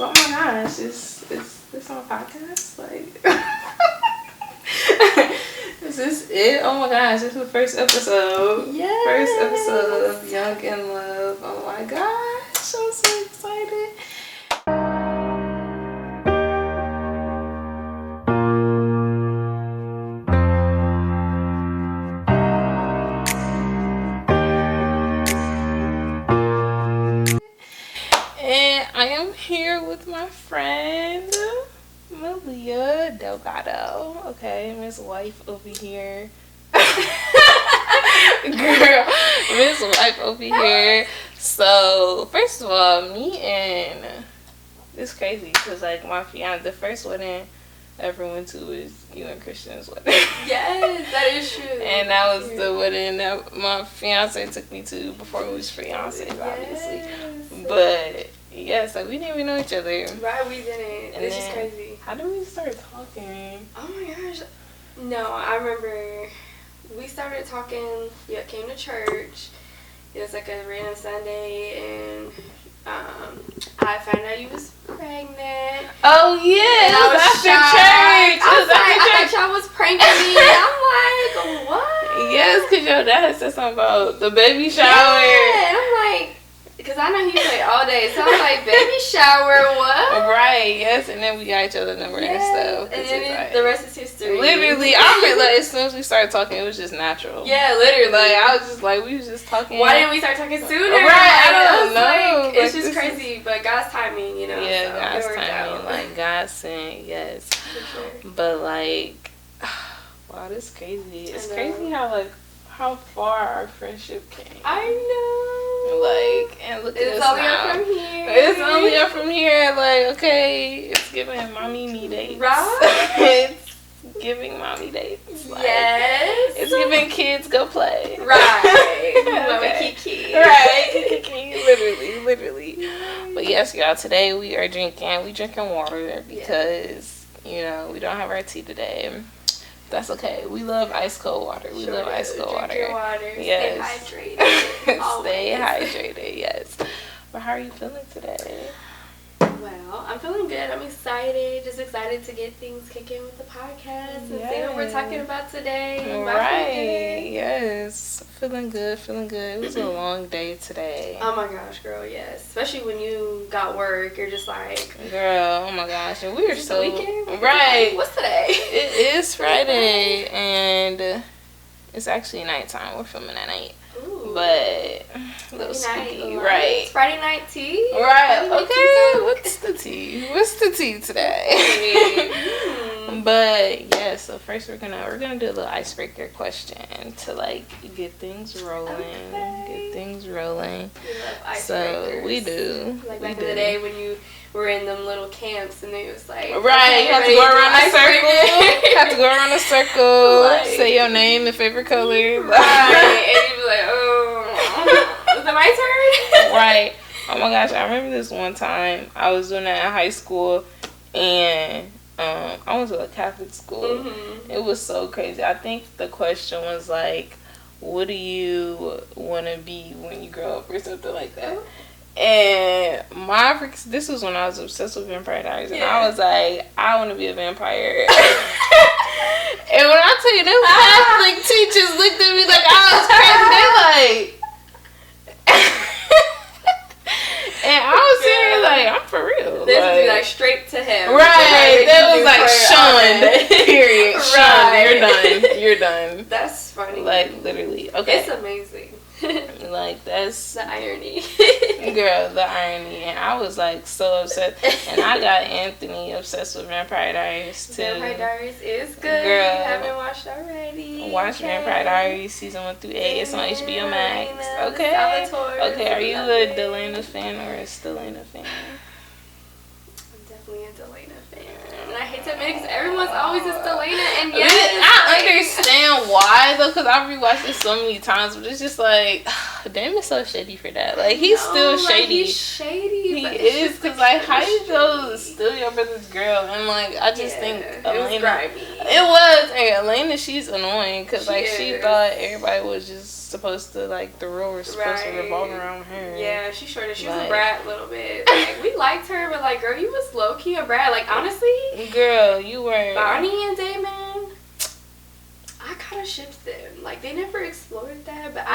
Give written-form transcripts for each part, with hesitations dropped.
Oh my gosh, is this on a podcast? Like, is this it? Oh my gosh, this is the first episode. Yes. First episode of Young in Love. Oh my gosh, I'm so excited. And I am here with my friend Maliya Delgado. Okay, Miss Wife over here. Girl, Miss Wife over here. So, first of all, it's crazy because, like, my fiance, the first wedding I ever went to was you and Christian's wedding. Yes, that is true. And that was the wedding that my fiance took me to before we was fiancés, obviously. Yes. But yeah, so we didn't even know each other. Right, we didn't. And it's just crazy. How did we start talking? Oh my gosh. No, I remember we started talking. You came to church. It was like a random Sunday, and I found out you was pregnant. Oh yeah, and I was after shocked. church. I thought y'all was pranking me. I'm like, what? Yes, because your dad said something about the baby shower. Yeah, and I'm like, because I know he played all day, so I'm like, baby shower, what? Right, yes, and then we got each other number and stuff. And then the rest is history. Literally, I remember, like, as soon as we started talking, it was just natural. Yeah, literally. Like, I was just like, we was just talking. Why didn't we start talking sooner? Right, I don't know. Like, it's just crazy, but God's timing, you know. Yeah, so God's it worked timing. out. Like, God sent, yes. For sure. But, like, wow, this is crazy. It's crazy how far our friendship came. I know. Like, and look at it's us only now. up from here. It's only up from here. Like, okay, it's giving mommy me dates. Right? It's giving mommy dates. Like, yes. It's giving kids go play. Right. Okay. Kiki. Right. Kiki. Literally. But yes, y'all, today we are drinking water because, you know, we don't have our tea today. That's okay. We love ice cold water. We love ice cold water. Drink your water. Yes. Stay hydrated. Stay hydrated, yes. But how are you feeling today? Well, I'm feeling good. I'm excited. Just excited to get things kicking with the podcast and see what we're talking about today. Right. Yes. Feeling good. It was a long day today. Oh my gosh, girl, yes. Especially when you got work, you're just like, girl, oh my gosh. And we were so weekend? right. What's today? It is Friday and it's actually nighttime. We're filming at night. Ooh. But a little spooky, right? It's Friday night tea. Right. Okay. What's the tea? What's the tea today? But yeah. So first we're gonna do a little icebreaker question to like get things rolling. Okay. Get things rolling. We love icebreakers. So we do. Like back in the day when you were in them little camps and it was like, right, you have to go around a circle. Like, say your name and favorite color. Right. And you'd be like, oh, is it my turn? Right. Oh my gosh, I remember this one time I was doing that in high school and I went to a Catholic school. Mm-hmm. It was so crazy. I think the question was like, what do you want to be when you grow up or something like that. And this was when I was obsessed with Vampire Diaries, and I was like, I want to be a vampire. And when I tell you, them Catholic teachers looked at me like I was crazy. They like, and I was serious, like, I'm for real. This would be like straight to him. Right. That was like shunned. Period. Shunned. You're done. That's funny. Like, literally. Okay. It's amazing. Like, that's the irony. Girl, the irony. And I was like so upset. And I got Anthony obsessed with Vampire Diaries too. Vampire Diaries is good. Girl, you haven't watched already. Watch Vampire Diaries season 1 through 8. It's on HBO Max. Okay. Salvatore. Okay, are you a Delana fan or a Stelena fan? I'm definitely a Delana fan. And I hate to admit it because everyone's always a Stelena. And yes, I understand why though, because I've rewatched it so many times, but it's just like, damn, it's so shady for that. Like, he's still shady. He's shady. He is, because like, how you go steal your brother's girl? And like, I just think Elena. It was. Hey, Elena, she's annoying because like she thought everybody was just supposed to like the role was supposed to revolve around her. Yeah, she sure did. She was a brat a little bit. Like, we liked her, but like, girl, you was low key a brat. Like, honestly, girl, you were Bonnie and Damon. I kind of shipped them. Like, they never explored that, but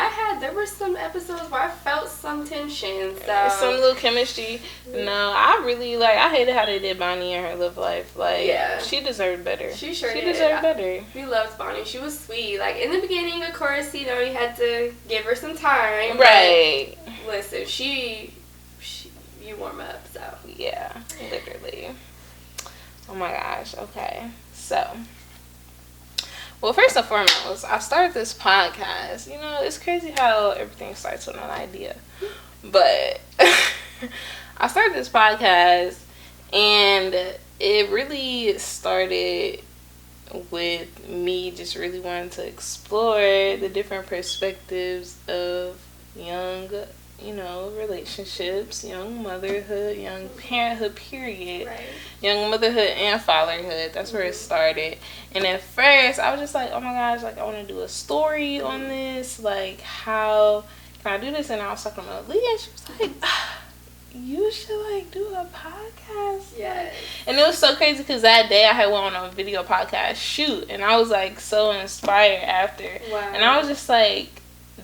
there were some episodes where I felt some tension. So. Some little chemistry. No, I really, like, I hated how they did Bonnie and her love life. Like, she deserved better. She did. Deserved better. We loved Bonnie. She was sweet. Like, in the beginning, of course, you know, you had to give her some time. Right. Listen, you warm up, so. Yeah, literally. Oh my gosh. Okay. So. Well, first and foremost, I started this podcast. You know, it's crazy how everything starts with an idea. But I started this podcast, and it really started with me just really wanting to explore the different perspectives of young, you know, relationships, young motherhood, young parenthood, period. Right. Young motherhood and fatherhood. That's where it started. And at first, I was just like, oh my gosh, like, I want to do a story on this. Like, how can I do this? And I was talking about Leah, and she was like, you should, like, do a podcast. Yes. And it was so crazy because that day I had went on a video podcast shoot. And I was, like, so inspired after. Wow. And I was just like,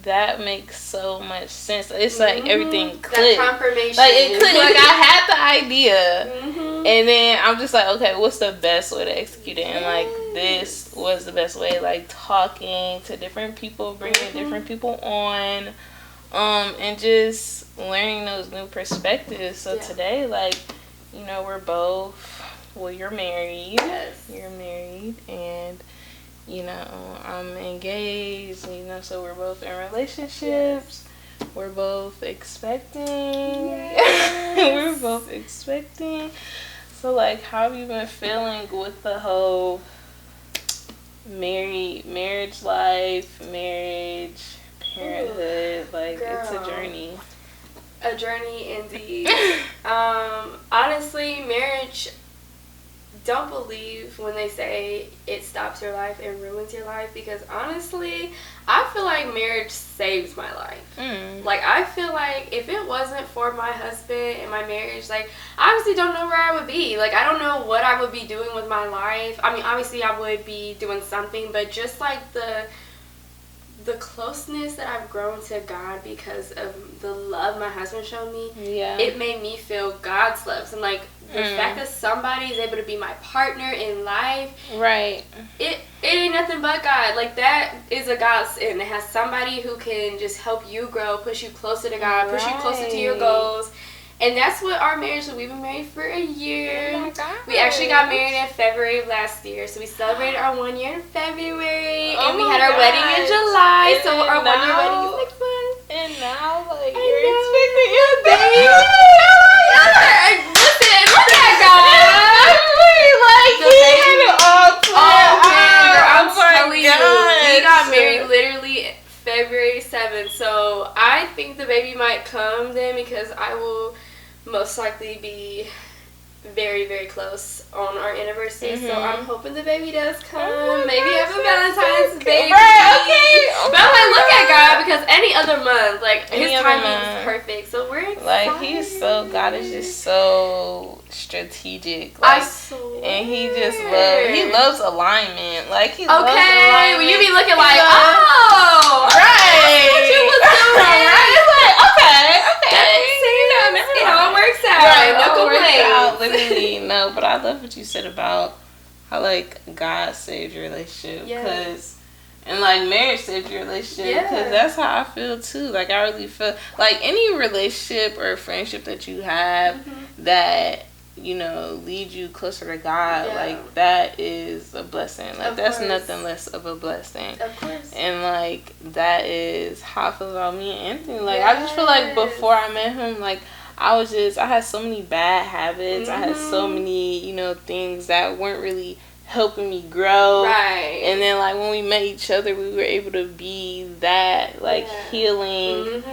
that makes so much sense. It's like everything clicked. That confirmation. Like, it clicked. Like, I had the idea. And then I'm just like, okay, what's the best way to execute it? And, like, this was the best way. Like, talking to different people, bringing different people on, and just learning those new perspectives. So today, like, you know, we're both, well, you're married. Yes. You're married. And, you know, I'm engaged, you know, so we're both in relationships. Yes. We're both expecting. Yes. We're both expecting. So, like, how have you been feeling with the whole marriage life, marriage, parenthood? Ooh, like, girl, it's a journey. A journey indeed. Honestly, marriage, don't believe when they say it stops your life and ruins your life, because honestly, I feel like marriage saves my life. Like, I feel like if it wasn't for my husband and my marriage, like, I honestly don't know where I would be. Like, I don't know what I would be doing with my life. I mean, obviously I would be doing something, but just like the closeness that I've grown to God because of the love my husband showed me, it made me feel God's love. So, like, the fact that somebody is able to be my partner in life, right? It ain't nothing but God. Like, that is a godsend. It has somebody who can just help you grow, push you closer to God, push you closer to your goals. And that's what our marriage, so we've been married for a year. Oh my God. We actually got married in February of last year. So we celebrated our 1 year in February. And we had our wedding in July. And so our 1 year wedding is next month. And now, like, you're expecting your baby. Listen, look at God. Like, I'm telling you, we got married literally February 7th. So I think the baby might come then, because I will most likely be very, very close on our anniversary. So I'm hoping the baby does come. Maybe have a Valentine's baby. Right, okay. But I'm like, look at God, because any other month, like, his timing is perfect. So we're excited. Like, God is just so strategic. Like, and he loves alignment. Like, he loves alignment. Well, you be looking like, oh, right. That's what you was doing. Right. It's like, okay. It all works out. Right, no complaints. Literally, no. But I love what you said about how, like, God saved your relationship. And, like, marriage saved your relationship. Because that's how I feel, too. Like, I really feel like any relationship or friendship that you have that, you know, lead you closer to God, like, that is a blessing. Like, that's nothing less of a blessing. Of course. And, like, that is how I feel about me and Anthony. Like, I just feel like before I met him, like, I had so many bad habits. I had so many, you know, things that weren't really helping me grow. Right. And then, like, when we met each other, we were able to be that, like, healing,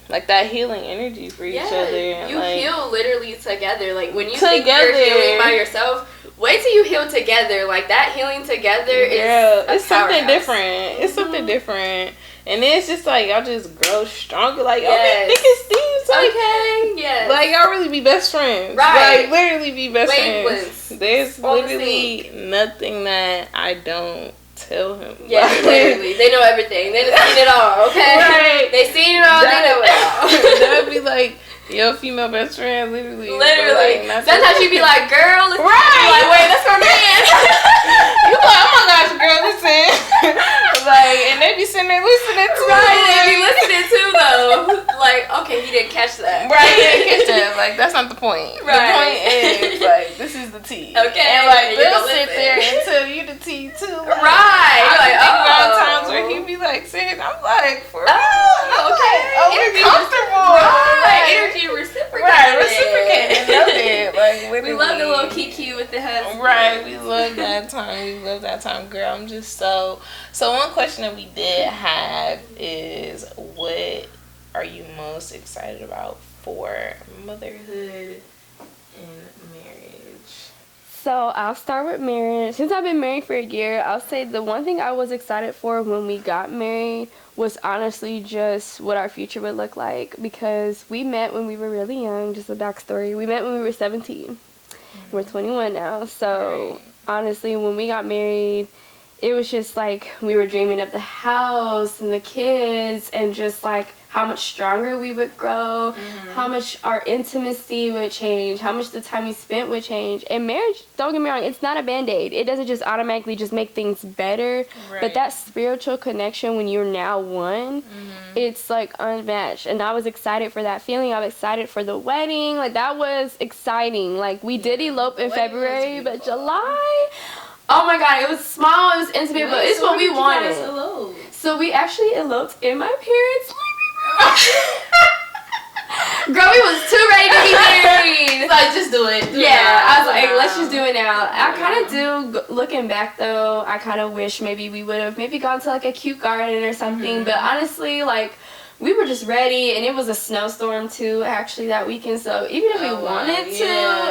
like, that healing energy for each other. And, you like, heal literally together. Like, when you think you're healing by yourself, wait till you heal together. Like, that healing together is it's something different. It's something different. And then it's just like y'all just grow stronger. Like okay, thick as thieves. Like, okay, yes. Like y'all really be best friends. Right. Like literally be best Wavelengths. friends. There's literally nothing that I don't tell him. Yeah, like, literally. They know everything. They done seen it all, okay? Right. They seen it all, they know it all. That would be like your female best friend, literally. Literally. Like, sometimes you be like, girl, listen. Right. Like, wait, that's my man. You like, oh my gosh, girl, listen. Like, and they be sitting there listening to right, they be listening too, though. Like, okay, he didn't catch that. Right, he didn't catch that. Like, that's not the point. Right. The point is, like, this is the tea. Okay. And, like, they'll sit there and tell you the tea, too. Like, right. I like, think about times where he be like, saying, I'm like, for real? Okay. Oh, we're comfortable. Right. Energy reciprocated. Right, reciprocated. Love it. Like, literally. We love the little kiki with the husband. Right, we love that time. We love that time, girl. I'm just so one question that we did have is, what are you most excited about for motherhood and marriage? So I'll start with marriage. Since I've been married for a year, I'll say the one thing I was excited for when we got married was honestly just what our future would look like, because we met when we were really young. Just a backstory. We met when we were 17. Mm-hmm. We're 21 now. So honestly, when we got married, it was just like we were dreaming of the house and the kids and just like how much stronger we would grow, how much our intimacy would change, how much the time we spent would change. And marriage, don't get me wrong, it's not a Band-Aid. It doesn't just automatically just make things better. Right. But that spiritual connection when you're now one, it's like unmatched. And I was excited for that feeling. I was excited for the wedding. Like, that was exciting. Like, we did elope in February, but July... Oh my God, it was small, it was intimate, but it's what we wanted. So we actually eloped in my parents' Girl, we was too ready to be married. Like, just do it. I was like, let's just do it now. I kind of do, looking back though, I kind of wish maybe we would have gone to like a cute garden or something. But honestly, like, we were just ready, and it was a snowstorm too, actually, that weekend. So even if we wanted to,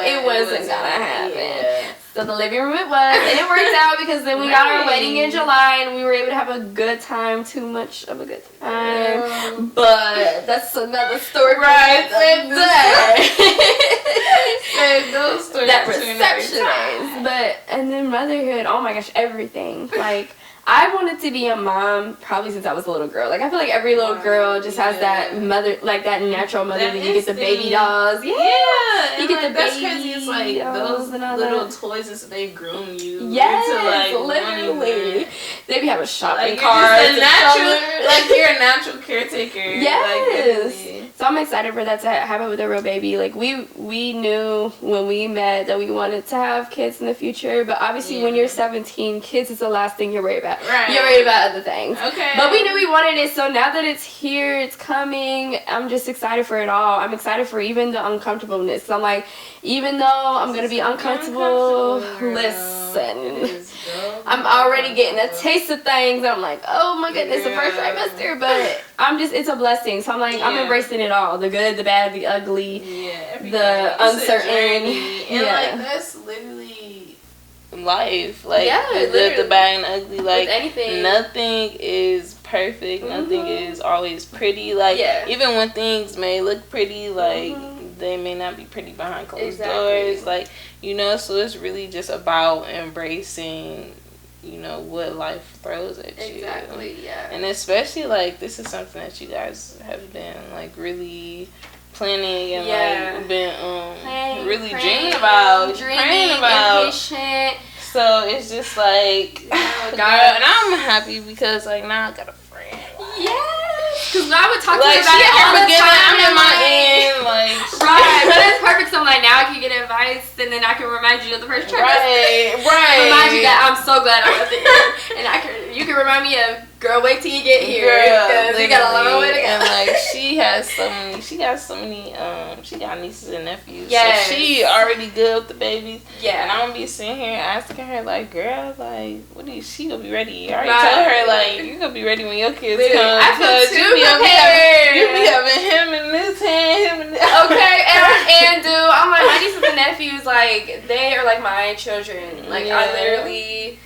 it wasn't gonna happen. Yeah. So the living room it was, and it worked out because then we got our wedding in July, and we were able to have a good time. Too much of a good time, but that's another story. Right, save those stories. That reception days, but and then motherhood. Oh my gosh, everything like. I wanted to be a mom probably since I was a little girl. Like, I feel like every little girl just has that mother, like that natural mother that you get the baby dolls. Yeah. You get the that's crazy. It's like those little toys that they groom you. Yes, into, like, literally. They be having shopping like, carts. Like, you're a natural caretaker. Yes. Like, so I'm excited for that to happen with a real baby. Like, we knew when we met that we wanted to have kids in the future, but obviously when you're 17, kids is the last thing you're worried about. Right. You're worried about other things. Okay. But we knew we wanted it, so now that it's here, it's coming, I'm just excited for it all. I'm excited for even the uncomfortableness. So I'm like, even though I'm going to be uncomfortable, listen. I'm already getting a taste of things. I'm like, oh my goodness, the first trimester, but it's a blessing. So I'm like, I'm embracing it all. The good, the bad, the ugly, the uncertain. And like, that's literally life. Like, the good, the bad, and ugly. Like, nothing is perfect. Nothing is always pretty. Like, even when things may look pretty, like, they may not be pretty behind closed doors. Like, you know, so it's really just about embracing, you know, what life throws at you. Exactly, yeah. And especially, like, this is something that you guys have been, like, really planning and, like, been really praying about. Impatient. So it's just like, girl, and I'm happy because, like, now I got a friend. Yes. Because I would talk to you about it all the time. I'm in my end, like. Right, but it's perfect. So I'm like, now I can get advice, and then I can remind you of the first trimester. Right. Remind you that I'm so glad I'm at the end, and you can remind me of, girl, wait till you get here, because we got a long way to go. And like, she got so many, she got nieces and nephews. Yes. So she already good with the babies. Yeah. And I'm gonna be sitting here asking her, like, girl, like, she gonna be ready? I already told her, like, you gonna be ready when your kids come. I feel too prepared. You be having him in this hand, him in this. Okay, and dude, I'm like, my nieces and nephews, like, they are like my children. Like, I literally,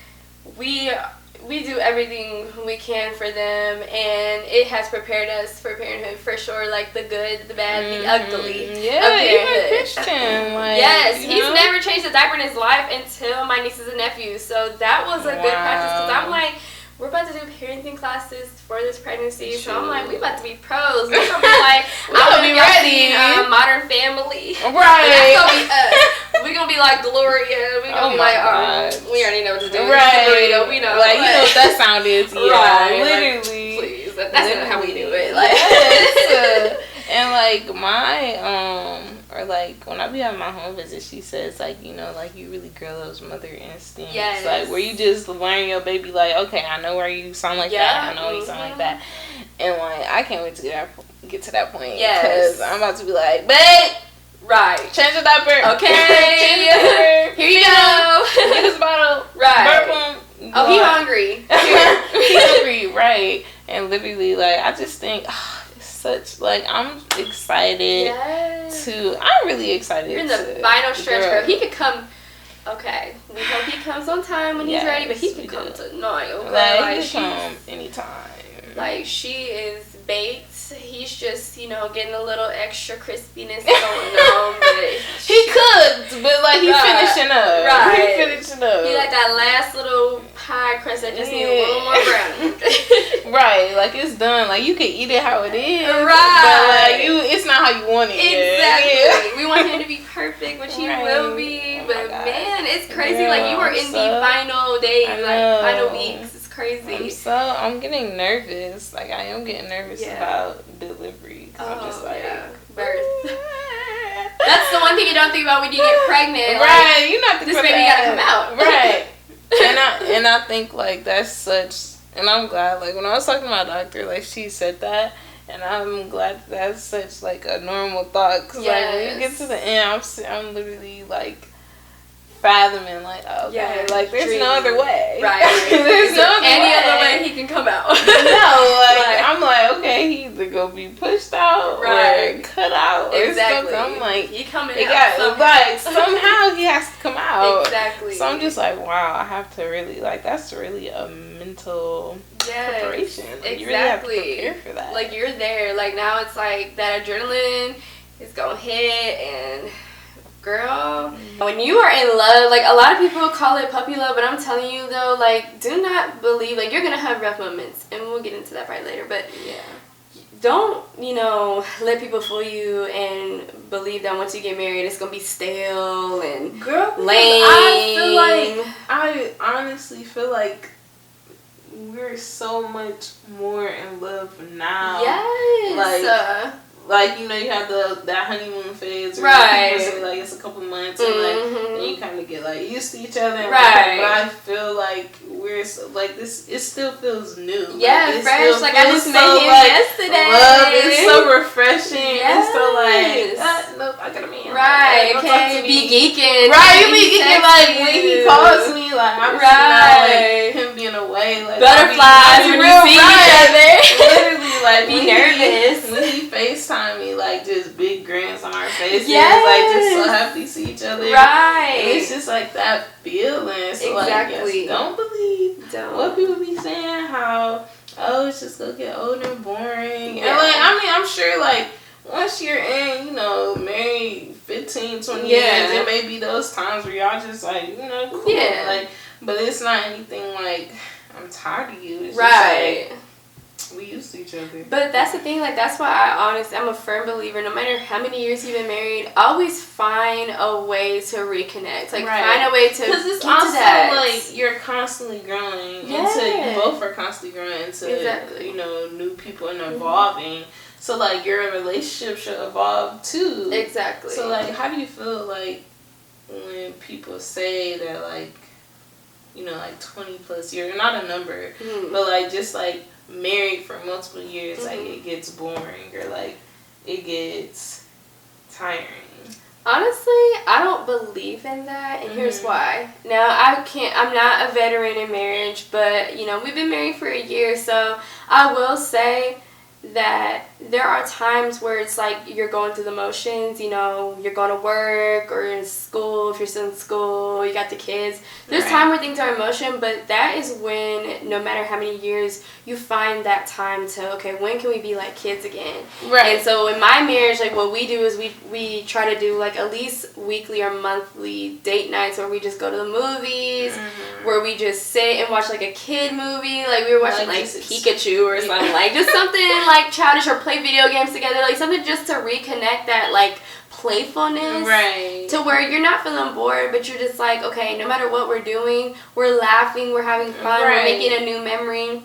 we do everything we can for them, and it has prepared us for parenthood for sure. Like the good, the bad, the ugly. Yeah, even Christian. Like, yes, he's never changed a diaper in his life until my nieces and nephews. So that was a good practice because I'm like, we're about to do parenting classes for this pregnancy. So I'm like, we about to be pros. We're gonna be like, I'm gonna be ready. Modern Family. Right. That's gonna be us. We're gonna be like Gloria. We're gonna be like, we already know what to do. Right. Burrito, we know. Like, you know what that sound is. Yeah, right. literally. Like, please. That's not how we do it. Like, yes. And like or like when I be on my home visit, she says like, you know, like you really grow those mother instincts. Yes. Like where you just learn your baby like, okay, I know where you sound like that. I know you sound like that. And like I can't wait to get to that point. Yes. Because I'm about to be like, babe. Right. Change the diaper. Okay. Change the diaper. Here you go. Get his bottle. Right. Burp him. Oh, he hungry. He hungry. Right. And literally, like, I just think, it's such, like, I'm excited I'm really excited. You're in the final stretch, girl. He could come. Okay, we hope he comes on time when he's ready, but he could come tonight. Okay, like he can come anytime. Like she is baked. He's just, you know, getting a little extra crispiness going on, but he cooked, but like he's finishing up. Right, he's finishing up. He like that last little pie crust that just needs a little more browning. Right, like it's done. Like you can eat it how it is. Right, but like it's not how you want it. Exactly. Yeah. We want him to be perfect, which he will be. But man, it's crazy. Like you were in the final days, like final weeks. Crazy. I'm getting nervous. Like I am getting nervous about delivery. I'm just like birth. That's the one thing you don't think about when you get pregnant. Right, like, you're not this baby gotta come out. Right. and I think like that's such. And I'm glad. Like when I was talking to my doctor, like she said that. And I'm glad that's such like a normal thought. Cause like when you get to the end, I'm literally like fathoming like, okay, like there's no other way. Right. There's no other way he can come out. No, like I'm like, okay, he either gonna be pushed out or cut out or something. I'm like, he coming out somehow. Like somehow he has to come out. Exactly. So I'm just like, wow, I have to really like that's really a mental preparation. Like, you really have to prepare for that. Like you're there. Like now it's like that adrenaline is gonna hit and girl, when you are in love, like a lot of people call it puppy love, but I'm telling you though, like do not believe, like you're gonna have rough moments and we'll get into that part later, but don't, you know, let people fool you and believe that once you get married it's gonna be stale and lame. I honestly feel like we're so much more in love now. Yes. Like, you know, you have that honeymoon phase. Right. People say, like, it's a couple months. And, like, and you kind of get, like, used to each other. And, right. But I feel like we're, so, like, this, it still feels new. Yeah, like, fresh. Like, I just met him yesterday. Love is so refreshing. Yes. It's so, like, nope, I got a man. Right. Like, okay, be geeking. Right, you be geeking. Like, when he calls me, like, I'm now, like, him being away. Like, butterflies when you see each other. Literally, like, be nervous. When he FaceTime me, like, just big grins on our faces. Yes. Like, just so happy to see each other. Right. And it's just, like, that feeling. So, exactly. Like, yes, don't believe what people be saying, how, it's just gonna get old and boring. Yeah. And, like, I mean, I'm sure, like, once you're in, you know, married 15, 20 years, there may be those times where y'all just, like, you know, cool. Yeah. Like, but it's not anything, like, I'm tired of you. It's right. Just, like, we used to each other. But that's the thing, like, that's why I'm a firm believer, no matter how many years you've been married, always find a way to reconnect. Like, find a way to because it's also, like, you're constantly growing into, both are constantly growing into, you know, new people and evolving. So, like, your relationship should evolve, too. Exactly. So, like, how do you feel, like, when people say that, like, you know, like, 20 plus years, not a number, but, like, just, like, married for multiple years, like, it gets boring or, like, it gets tiring. Honestly, I don't believe in that, and here's why. Now, I'm not a veteran in marriage, but, you know, we've been married for a year, so I will say that there are times where it's like you're going through the motions, you know, you're going to work or in school, if you're still in school, you got the kids. There's time where things are in motion, but that is when, no matter how many years, you find that time to, okay, when can we be like kids again? Right. And so in my marriage, like what we do is we try to do like at least weekly or monthly date nights where we just go to the movies, where we just sit and watch like a kid movie, like we were watching like Pikachu or something, like just something like childish, or play video games together, like something just to reconnect that like playfulness, right, to where you're not feeling bored, but you're just like, okay, no matter what we're doing, we're laughing, we're having fun, we're making a new memory.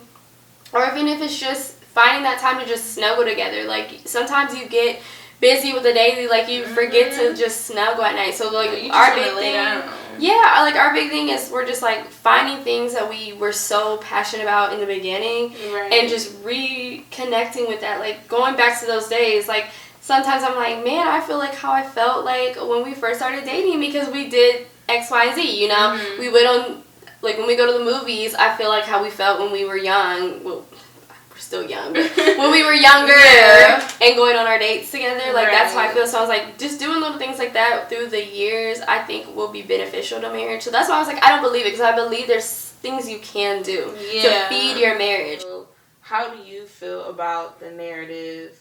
Or even if it's just finding that time to just snuggle together. Like sometimes you get busy with the daily, like you forget to just snuggle at night. So like our big thing, like our big thing is we're just like finding things that we were so passionate about in the beginning, and just reconnecting with that, like going back to those days. Like sometimes I'm like, man, I feel like how I felt like when we first started dating, because we did X, Y, and Z, you know? We went on, like when we go to the movies, I feel like how we felt when we were young. Well, we're still young, but when we were younger and going on our dates together, like that's how I feel. So I was like, just doing little things like that through the years, I think will be beneficial to marriage. So that's why I was like, I don't believe it, because I believe there's things you can do to feed your marriage. How do you feel about the narrative,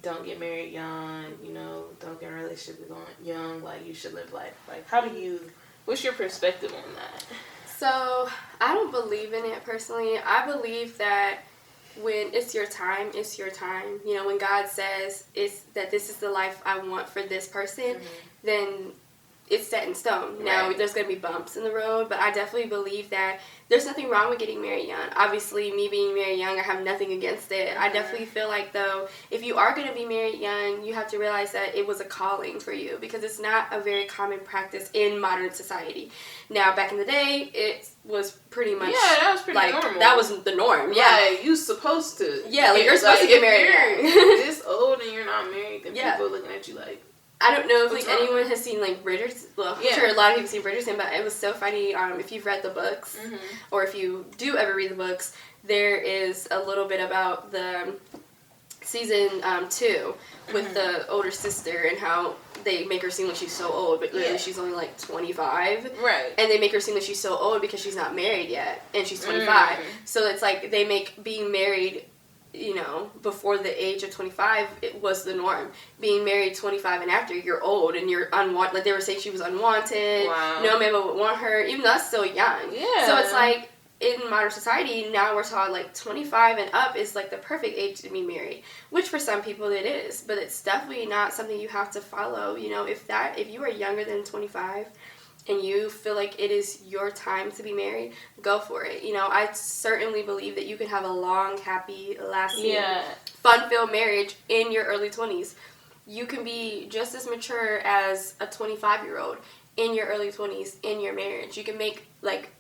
don't get married young, you know, don't get in a relationship young, like you should live life? Like what's your perspective on that? So I don't believe in it personally. I believe that when it's your time, it's your time. You know, when God says that this is the life I want for this person, then it's set in stone. Now, there's going to be bumps in the road, but I definitely believe that there's nothing wrong with getting married young. Obviously, me being married young, I have nothing against it. I definitely feel like, though, if you are going to be married young, you have to realize that it was a calling for you, because it's not a very common practice in modern society. Now, back in the day, it was pretty much that was pretty like normal. That was the norm. Like, you supposed to. Like you're supposed to get married young. This old and you're not married, then people are looking at you like. I don't know if like anyone has seen like Bridgerton. Well, I'm sure a lot of people seen Bridgerton, but it was so funny. If you've read the books, or if you do ever read the books, there is a little bit about the season 2 with the older sister, and how they make her seem like she's so old, but literally she's only like 25. Right. And they make her seem like she's so old because she's not married yet, and she's 25. So it's like they make being married, you know, before the age of 25, it was the norm. Being married 25 and after, you're old and you're unwanted. Like they were saying she was unwanted. Wow. No man would want her, even though that's still young. Yeah. So it's like, in modern society, now we're taught like 25 and up is like the perfect age to be married. Which for some people it is, but it's definitely not something you have to follow. You know, if you are younger than 25, and you feel like it is your time to be married, go for it. You know, I certainly believe that you can have a long, happy, lasting, fun-filled marriage in your early 20s. You can be just as mature as a 25-year-old in your early 20s in your marriage. You can make, like,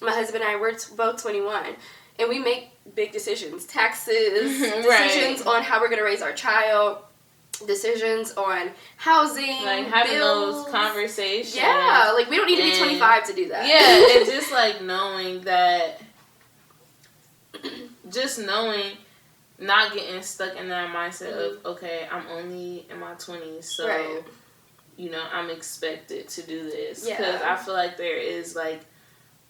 my husband and I, we're both 21, and we make big decisions. Taxes, decisions on how we're going to raise our child, decisions on housing, like having bills. Those conversations. Yeah, like we don't need to be 25 to do that. Yeah, and just like knowing that, not getting stuck in that mindset of, okay, I'm only in my 20s, so, you know, I'm expected to do this. Because I feel like there is like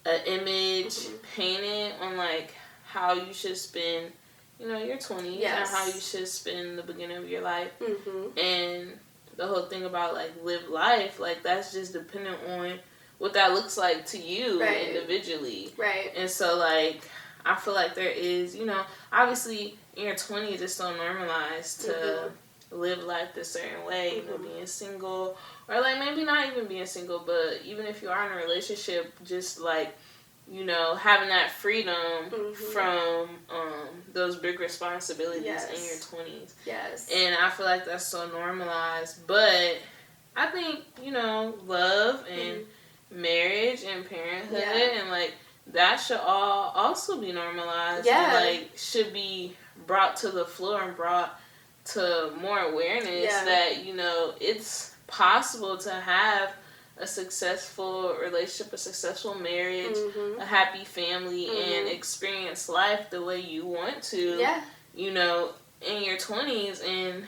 an image painted on like how you should spend, you know, your 20s and how you should spend the beginning of your life. And the whole thing about, like, live life, like, that's just dependent on what that looks like to you individually. Right. And so, like, I feel like there is, you know, obviously in your 20s it's so normalized to live life a certain way, you know, being single, or, like, maybe not even being single, but even if you are in a relationship, just, like, you know, having that freedom from those big responsibilities in your 20s. Yes. And I feel like that's so normalized. But I think, you know, love and marriage and parenthood and, like, that should all also be normalized. Yeah. And, like, should be brought to the floor and brought to more awareness that, you know, it's possible to have a successful relationship, a successful marriage, a happy family, and experience life the way you want to. Yeah. You know, in your 20s and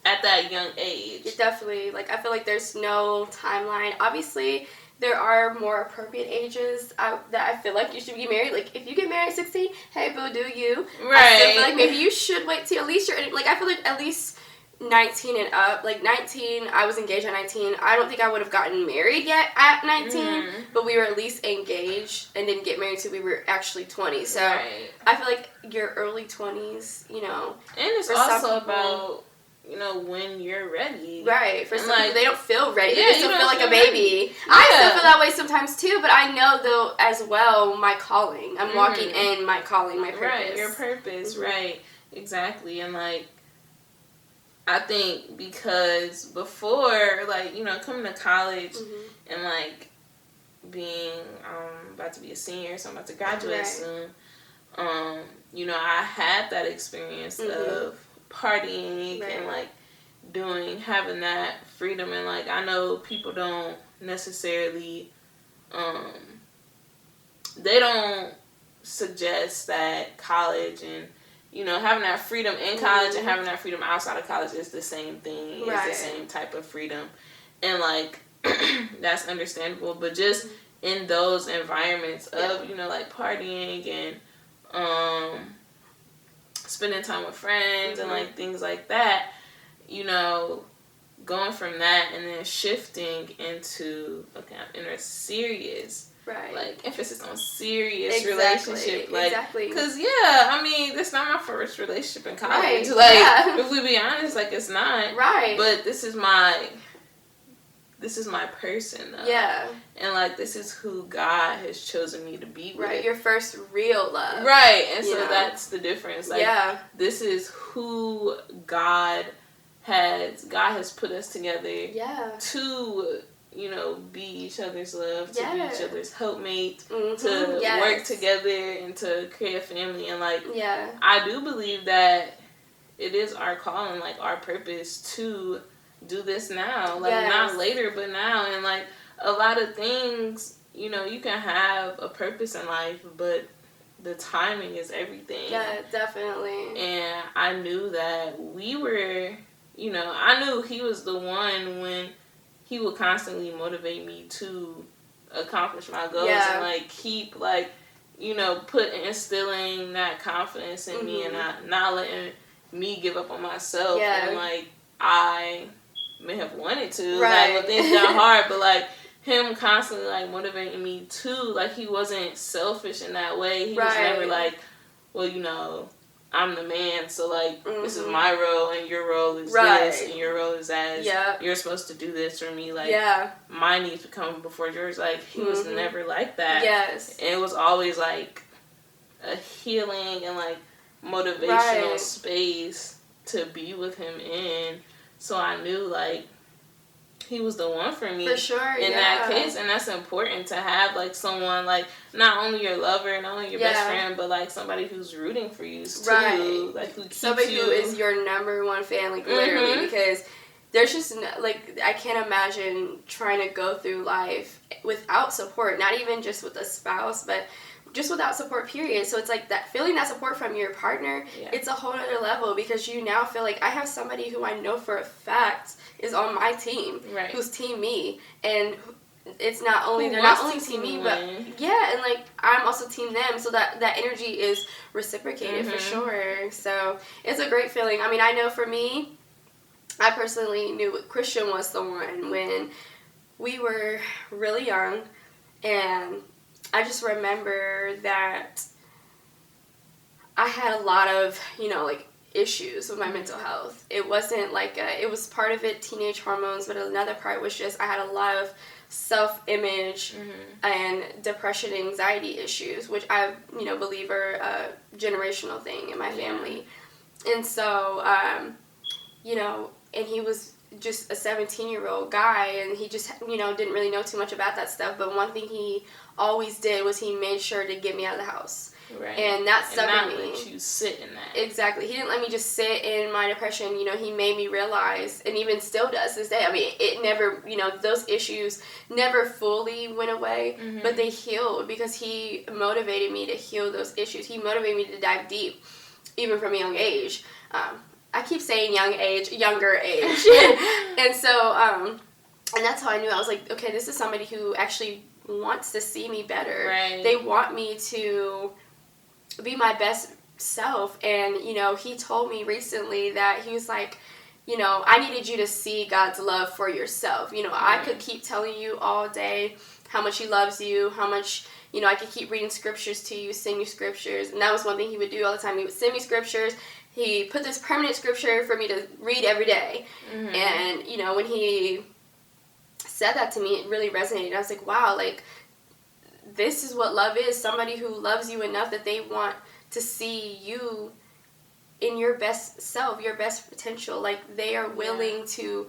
at that young age. It definitely, like, I feel like there's no timeline. Obviously, there are more appropriate ages that I feel like you should get married. Like, if you get married at 16, hey, boo, do you. Right. I still feel like maybe you should wait till at least like, I feel like at least 19 and up. Like, 19, I was engaged at 19. I don't think I would have gotten married yet at 19, but we were at least engaged and didn't get married till we were actually 20. So, I feel like your early 20s, you know. And it's also about, you know, when you're ready. Right. For some people, they don't feel ready. Yeah, they still feel like a baby. Yeah. I still feel that way sometimes, too, but I know, though, as well, my calling. I'm walking in my calling, my purpose. Right, your purpose, right. Exactly. And, like, I think because before, like, you know, coming to college and, like, being about to be a senior, so I'm about to graduate soon, you know, I had that experience of partying and, like, having that freedom. And, like, I know people don't necessarily, they don't suggest that college and, you know, having that freedom in college and having that freedom outside of college is the same thing. It's the same type of freedom. And, like, that's understandable. But just in those environments of, you know, like, partying and spending time with friends and, like, things like that, you know, going from that and then shifting into, okay, I'm in a serious, like, emphasis on serious relationship. Like, because, I mean, this is not my first relationship in college. Like, if we be honest, like, it's not. But this is my person, though. Yeah. And, like, this is who God has chosen me to be with. Right, your first real love. Right, and so that's the difference. Like, this is who God has put us together to, you know, be each other's love, to be each other's helpmate, to work together and to create a family. And, like, I do believe that it is our calling, like, our purpose to do this now. Like, not later, but now. And, like, a lot of things, you know, you can have a purpose in life, but the timing is everything. Yeah, definitely. And I knew that we were, you know, I knew he was the one when he would constantly motivate me to accomplish my goals and, like, keep, like, you know, instilling that confidence in me and not letting me give up on myself. And, like, I may have wanted to, like, when things got hard, but, like, him constantly, like, motivating me too, like, he wasn't selfish in that way. He was never like, well, you know, I'm the man, so, like, this is my role, and your role is this, and your role is that. You're supposed to do this for me. Like, my needs would come before yours. Like, he was never like that. Yes. And it was always, like, a healing and, like, motivational space to be with him in. So I knew, like, he was the one for me. For sure, in that case. And that's important to have, like, someone, like, not only your lover, not only your best friend, but, like, somebody who's rooting for you, too. Like, who keeps somebody who is your number one fan, like, literally. Because there's just, like, I can't imagine trying to go through life without support. Not even just with a spouse, but just without support, period. So it's like that feeling that support from your partner, it's a whole other level, because you now feel like I have somebody who I know for a fact is on my team, who's team me, and it's not only they're not only team me, but and, like, I'm also team them, so that energy is reciprocated for sure. So it's a great feeling. I mean, I know for me, I personally knew Christian was the one when we were really young, and I just remember that I had a lot of, you know, like, issues with my mental health. It wasn't like, it was part of it teenage hormones, but another part was just I had a lot of self-image and depression and anxiety issues, which I, you know, believe are a generational thing in my family. And so, you know, and he was just a 17-year-old guy, and he just, you know, didn't really know too much about that stuff, but one thing he always did was he made sure to get me out of the house. Right. And that stuck with me. Not let you sit in that. Exactly. He didn't let me just sit in my depression. You know, he made me realize, and even still does this day. I mean, it never, you know, those issues never fully went away, but they healed because he motivated me to heal those issues. He motivated me to dive deep, even from a young age. I keep saying younger age. And so, and that's how I knew. I was like, okay, this is somebody who actually wants to see me better. Right. They want me to be my best self. And, you know, he told me recently that he was like, you know, I needed you to see God's love for yourself. You know, I could keep telling you all day how much he loves you, how much, you know, I could keep reading scriptures to you, send you scriptures. And that was one thing he would do all the time. He would send me scriptures. He put this permanent scripture for me to read every day. And, you know, when he said that to me, it really resonated. I was like, wow, like, this is what love is. Somebody who loves you enough that they want to see you in your best self, your best potential. Like, they are willing to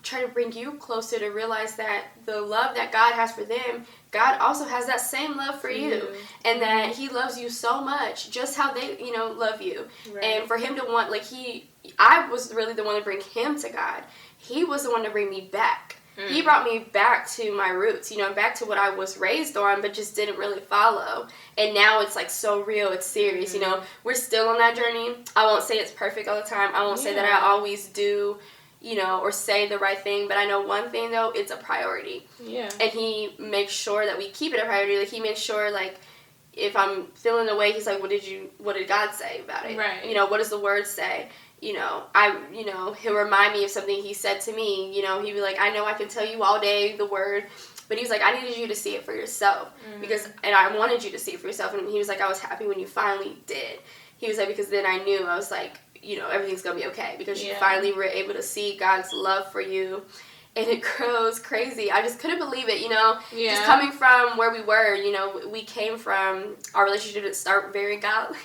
try to bring you closer to realize that the love that God has for them, God also has that same love for you. And that he loves you so much, just how they, you know, love you. Right. And for him to want, like, I was really the one to bring him to God. He was the one to bring me back. He brought me back to my roots, you know, back to what I was raised on, but just didn't really follow. And now it's, like, so real, it's serious, you know. We're still on that journey. I won't say it's perfect all the time. I won't say that I always do, you know, or say the right thing. But I know one thing, though, it's a priority. Yeah. And he makes sure that we keep it a priority. Like, he makes sure, like, if I'm feeling away, he's like, what did God say about it? Right. You know, what does the word say? You know, he'll remind me of something he said to me. You know, he'd be like, I know I can tell you all day the word, but he was like, I needed you to see it for yourself. And I wanted you to see it for yourself. And he was like, I was happy when you finally did. He was like, because then I knew, I was like, you know, everything's going to be okay. Because you finally were able to see God's love for you. And it grows crazy. I just couldn't believe it, you know. Yeah. Just coming from where we were, you know, we came from, our relationship didn't start very godly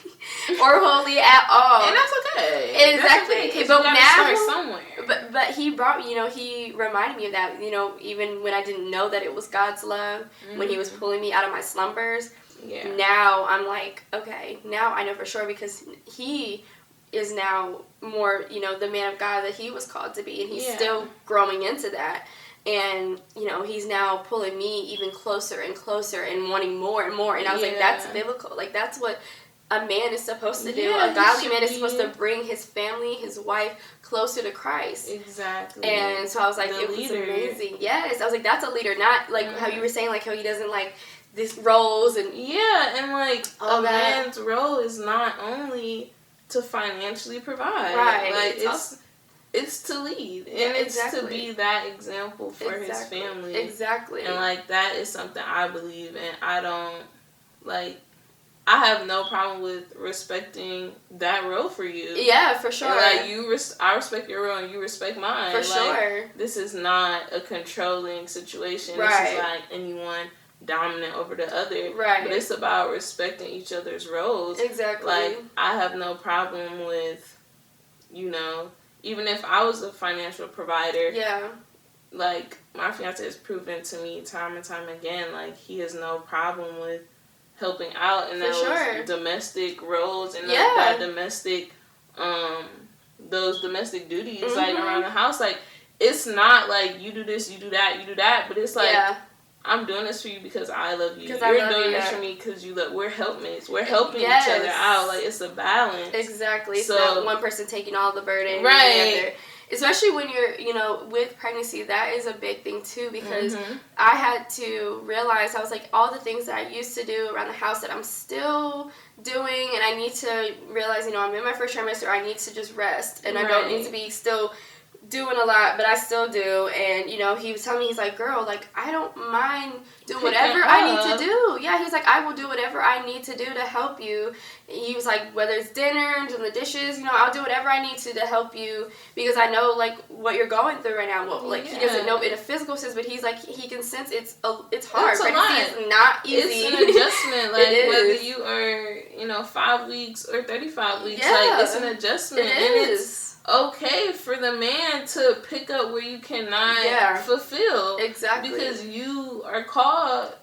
or holy at all. And that's okay. Exactly. That's okay, but you now, start somewhere. But he brought me, you know, he reminded me of that, you know, even when I didn't know that it was God's love, when he was pulling me out of my slumbers. Yeah. Now I'm like, okay, now I know for sure, because he is now more, you know, the man of God that he was called to be, and he's still growing into that. And, you know, he's now pulling me even closer and closer and wanting more and more. And I was like, that's biblical. Like, that's what a man is supposed to do. A godly man is supposed to bring his family, his wife, closer to Christ. Exactly. And so I was like, it was amazing. Yes. I was like, that's a leader. Not like how you were saying, like, how he doesn't like this roles and and like a man's role is not only to financially provide. Right. Like, it's to lead. And it's to be that example for his family. Exactly. And, like, that is something I believe in. I don't, like, I have no problem with respecting that role for you. Yeah, for sure. And, like, I respect your role and you respect mine. For sure. This is not a controlling situation. Right. This is like anyone dominant over the other. Right. But it's about respecting each other's roles. Exactly. Like, I have no problem with, you know, even if I was a financial provider. Yeah. Like, my fiance has proven to me time and time again, like, he has no problem with helping out in those domestic roles and that domestic, those domestic duties, like, around the house. Like, it's not like you do this, you do that, but it's like, I'm doing this for you because I love you. You're doing this for me because you love. We're helpmates. We're helping each other out. Like, it's a balance. Exactly. So, it's not one person taking all the burden. Right. Especially when you're, you know, with pregnancy, that is a big thing too, because I had to realize, I was like, all the things that I used to do around the house that I'm still doing, and I need to realize, you know, I'm in my first trimester, I need to just rest, and I don't need to be still doing a lot, but I still do. And, you know, he was telling me, he's like, girl, like, I don't mind doing whatever I need to do. Yeah, he's like, I will do whatever I need to do to help you. He was like, whether it's dinner, doing the dishes, you know, I'll do whatever I need to help you, because I know, like, what you're going through right now. Well, like, he doesn't know in a physical sense, but he's like, he can sense it's hard. Pregnancy is not easy. It's an adjustment, like, whether you are, you know, 5 weeks or 35 weeks, like, it's an adjustment. It's okay for the man to pick up where you cannot fulfill. Exactly. Because you are called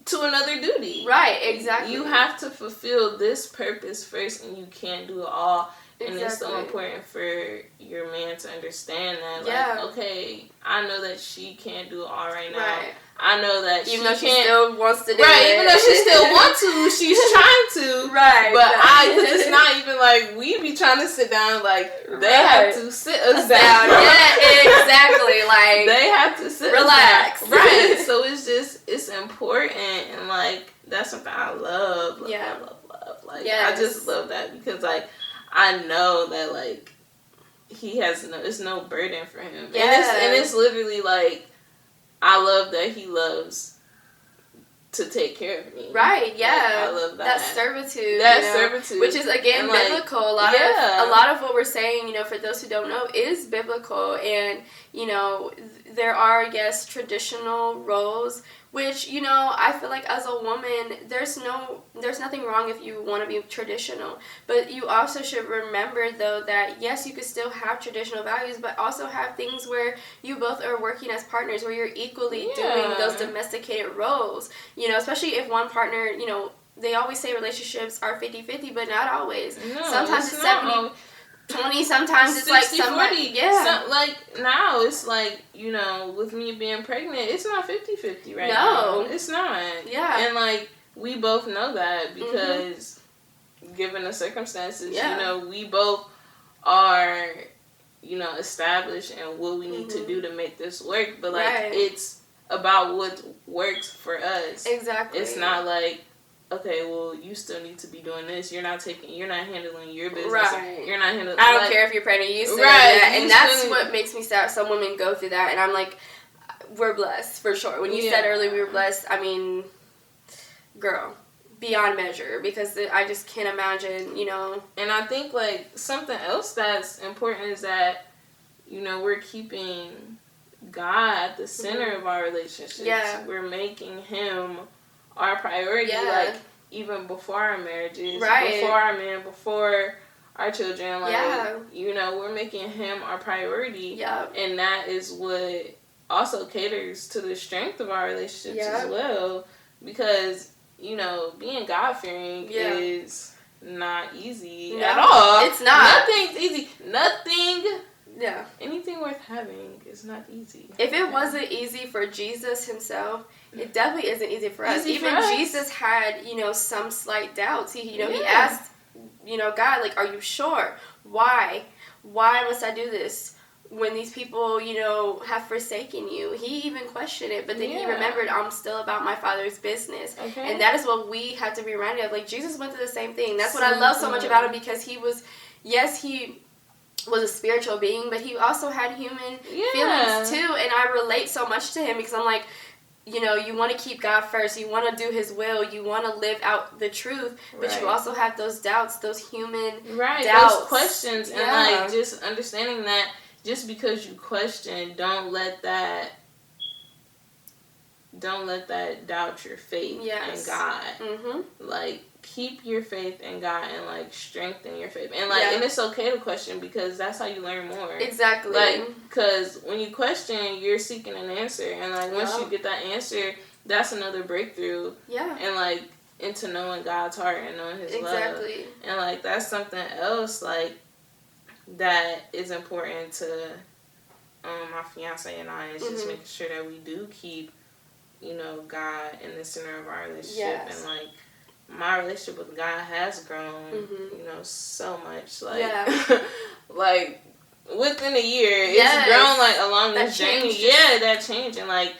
to another duty. Right, exactly. You have to fulfill this purpose first, and you can't do it all. Exactly. And it's so important for your man to understand that. Like, okay, I know that she can't do it all right now. Right. I know that even though she still wants to do it. Right, even though she still wants to, she's trying to. Right. But because it's not even like we be trying to sit down, like, they have to sit us down. Yeah, exactly. Like, they have to sit relax. us down. Right. So it's important, and like, that's something I love. Love. Like, I just love that because, like, I know that, like, he has it's no burden for him. Yeah. And it's literally like, I love that he loves to take care of me. Right, yeah. Like, I love that. That servitude. Servitude. Which is, again, and biblical. Like, a lot of what we're saying, you know, for those who don't know, is biblical. And, you know, there are, yes, traditional roles, which, you know, I feel like as a woman, there's nothing wrong if you want to be traditional. But you also should remember, though, that, yes, you could still have traditional values, but also have things where you both are working as partners, where you're equally doing those domesticated roles. You know, especially if one partner, you know, they always say relationships are 50-50, but not always. No, sometimes it's 70-20, sometimes it's 60, like somebody, 40. So, like, now it's like, you know, with me being pregnant, it's not 50-50 right now. It's not. Yeah. And, like, we both know that because given the circumstances, you know, we both are, you know, established in what we need to do to make this work. But, like, it's about what works for us. Exactly. It's not like, okay, well, you still need to be doing this. You're not handling your business. Right. You're not handling. I don't care if you're pregnant. You still do that, and that's what makes me sad. Some women go through that, and I'm like, we're blessed for sure. When you said earlier we were blessed, I mean, girl, beyond measure, because I just can't imagine, you know. And I think, like, something else that's important is that, you know, we're keeping God at the center of our relationships. Yeah. We're making Him our priority, like, even before our marriages, right, before our man, before our children, like, you know, we're making Him our priority, and that is what also caters to the strength of our relationships as well, because, you know, being God-fearing is not easy at all. It's not. Nothing's easy. Anything worth having is not easy. If it wasn't easy for Jesus Himself, it definitely isn't easy for us. Even Jesus had, you know, some slight doubts. He asked, you know, God, like, are you sure? Why must I do this when these people, you know, have forsaken you? He even questioned it, but then he remembered, I'm still about my Father's business. Okay. And that is what we have to be reminded of. Like, Jesus went through the same thing. That's what I love so much about him, because he was a spiritual being, but he also had human feelings too, and I relate so much to him, because I'm like, you know, you want to keep God first, you want to do His will, you want to live out the truth, but you also have those doubts, those human doubts, those questions, and like, just understanding that just because you question, don't let that doubt your faith in God. Like, keep your faith in God and, like, strengthen your faith. And, like, and it's okay to question, because that's how you learn more. Exactly. Like, because when you question, you're seeking an answer. And, like, once you get that answer, that's another breakthrough. Yeah. And, like, into knowing God's heart and knowing His love. And, like, that's something else, like, that is important to my fiance and I, is just making sure that we do keep, you know, God in the center of our relationship. And, like, my relationship with God has grown, you know, so much. Like, like, within a year, it's grown, like, along this journey. Yeah, that change, and, like,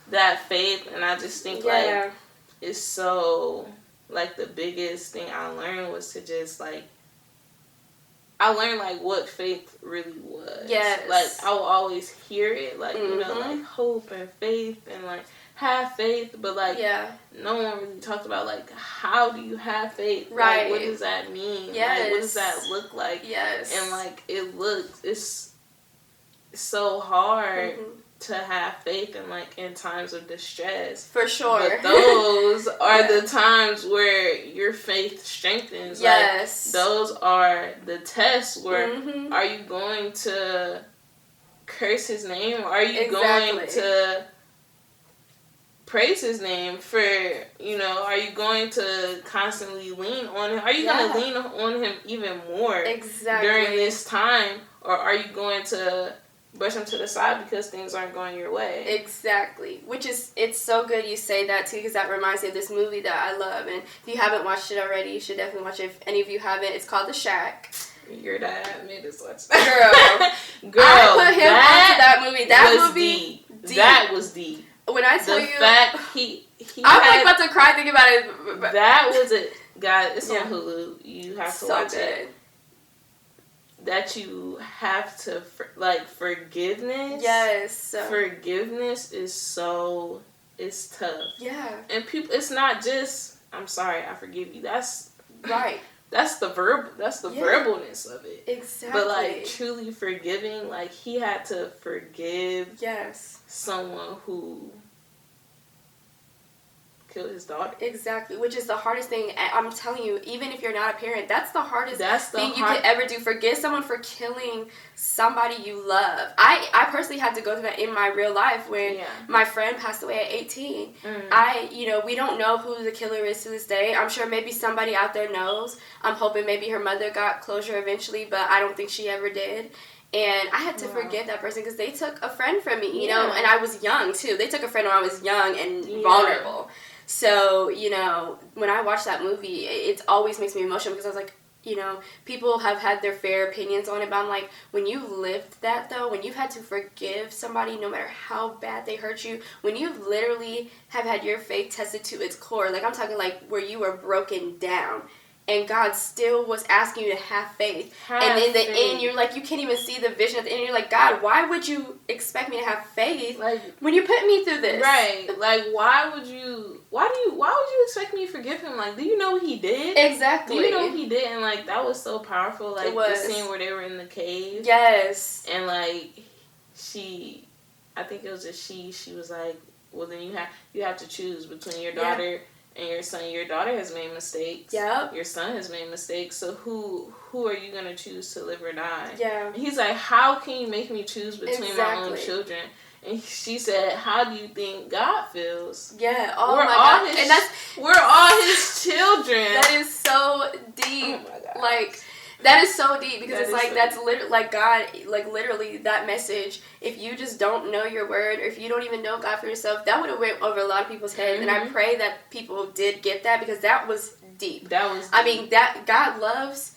that faith. And I just think, like, it's so, like, the biggest thing I learned was to just, like, I learned, like, what faith really was. Yes. Like, I will always hear it, like, you know, like, hope and faith and, like, have faith, but, like, no one really talked about, like, how do you have faith? Right. Like, what does that mean? Yes. Like, what does that look like? Yes. And, like, it's so hard to have faith in, like, in times of distress. For sure. But those are the times where your faith strengthens. Yes. Like, those are the tests where are you going to curse His name? Or are you going to praise his name for, are you going to constantly lean on him? Are you going to lean on him even more during this time? Or are you going to brush him to the side because things aren't going your way? Exactly. It's so good you say that too, because that reminds me of this movie that I love. And if you haven't watched it already, you should definitely watch it. If any of you haven't, it's called The Shack. Your dad made us watch that. Girl, I put him onto that movie. That movie, deep. That was deep. When I tell you, fact I'm about to cry thinking about it. That was it, guys. It's on Hulu. You have to watch it. That you have to forgiveness. Yes, forgiveness is it's tough. Yeah, and people, it's not just I'm sorry, I forgive you. That's right. That's the verbalness of it. Exactly. But truly forgiving, he had to forgive someone who killed his daughter. Exactly, which is the hardest thing. I'm telling you, even if you're not a parent, that's the hardest thing you could ever do. Forgive someone for killing somebody you love. I personally had to go through that in my real life when my friend passed away at 18. We don't know who the killer is to this day. I'm sure maybe somebody out there knows. I'm hoping maybe her mother got closure eventually, but I don't think she ever did. And I had to forgive that person because they took a friend from me, you know, and I was young too. They took a friend when I was young and vulnerable. So, when I watch that movie, it always makes me emotional because I was like, people have had their fair opinions on it, but I'm like, when you lived that though, when you've had to forgive somebody no matter how bad they hurt you, when you literally have had your faith tested to its core, I'm talking where you were broken down, and God still was asking you to have faith. And in the end, you're you can't even see the vision at the end. You're like, God, why would you expect me to have faith when you put me through this? Right. Why would you expect me to forgive him? Do you know what he did? Exactly. Do you know what he did? And that was so powerful. The scene where they were in the cave. Yes. And I think it was she was like, well, then you have to choose between your daughter and your son. Your daughter has made mistakes. Yep. Your son has made mistakes. So who are you going to choose to live or die? Yeah. And he's like, how can you make me choose between my own children? And she said, how do you think God feels? Yeah. Oh my God. We're all his children. That is so deep. Oh my God. That is so deep because that's literally God, literally that message. If you just don't know your word, or if you don't even know God for yourself, that would have went over a lot of people's heads. Mm-hmm. And I pray that people did get that because that was deep. That was deep. I mean, that God loves